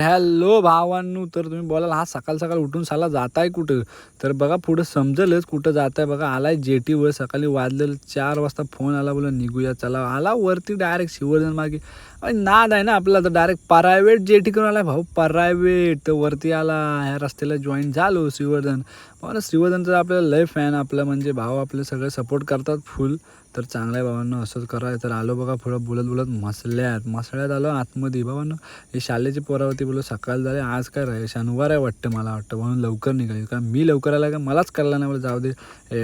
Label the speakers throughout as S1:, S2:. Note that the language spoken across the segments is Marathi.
S1: हॅलो भावांनो, तर तुम्ही बोलाल हा सकाळ सकाळ उठून साला जाताय कुठं? तर बघा पुढं समजेलच कुठं जाताय. बघा आलाय जेटीवर. सकाळी वाजलेलं 4 वाजता फोन आला, बोला निघूया चला. आला वरती डायरेक्ट शिवर्धन मार्गे. नाद आहे ना आपला, तर डायरेक्ट प्रायव्हेट जेटी करून आला भाऊ, प्रायव्हेट. तर वरती आला, ह्या रस्त्याला जॉईन झालो श्रीवर्धन. पण श्रीवर्धनचं आपल्याला लय फॅन, आपलं म्हणजे भाऊ आपले सगळे सपोर्ट करतात फुल. तर चांगल्या भावांनो असंच करा. तर आलो बघा पुढं बोलत बोलत मसळ्यात आलो आतमध्ये. भावांनो हे शाळेची पोरावरती बोललो सकाळ झाले, आज काय रे शनिवार आहे वाटतं, मला वाटतं म्हणून लवकर निघाली. का मी लवकर आला का मलाच कळला नाही, बोला जाऊ दे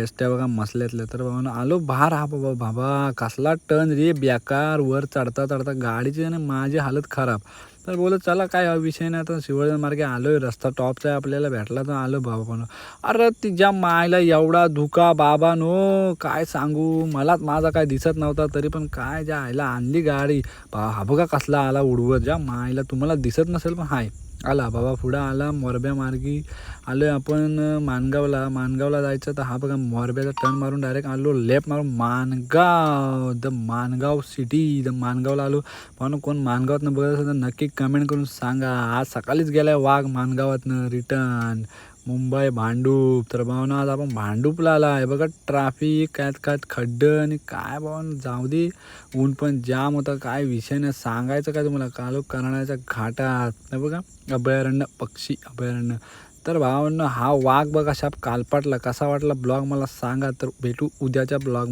S1: एसट्या बघा मसल्यातल्या. तर भावांनो आलो बाहेर. हा बाबा बाबा कसला टर्न रे बेकार, वर चढता चढता गाडीची आणि माझी हालत खराब. तर बोलत चला काय विषय नाही, तर शिवर्धन मार्गे आलोय, रस्ता टॉपचा आहे आपल्याला भेटला तर आलो बाबा. पण अरे तिच्या मायला एवढा धुका बाबा नो, काय सांगू. मलाच माझा काय दिसत नव्हता, तरी पण काय ज्या आईला आणली गाडी. हा बघा कसला आला उडवत, ज्या मायला तुम्हाला दिसत नसेल पण हाय आला बाबा. पुढं आला मोरब्या मार्गी आलोय आपण मानगावला जायचं. तर हा बघा मोरब्याचा टर्न मारून डायरेक्ट आलो लेफ्ट मारून मानगाव, द मानगाव सिटी. द मानगावला आलो. पण कोण मानगावातनं बघत असेल तर नक्की कमेंट करून सांगा. आज सकाळीच गेलाय वाघ मानगावातनं रिटर्न मुंबई भांडूप. तर भावना आज आपण भांडूपला आला आहे बघा. ट्रॅफिक काय खड्डं आणि काय भावना जाऊ दे. ऊन पण जाम होता, काय विषय नाही सांगायचं काय तुम्हाला. कालो करण्याच्या घाटात बघा अभयारण्य, पक्षी अभयारण्य. तर भावांनो हा वाघ बघा शाप कालपाटला कसा वाटला ब्लॉग मला सांगा. तर भेटू उद्याच्या ब्लॉग.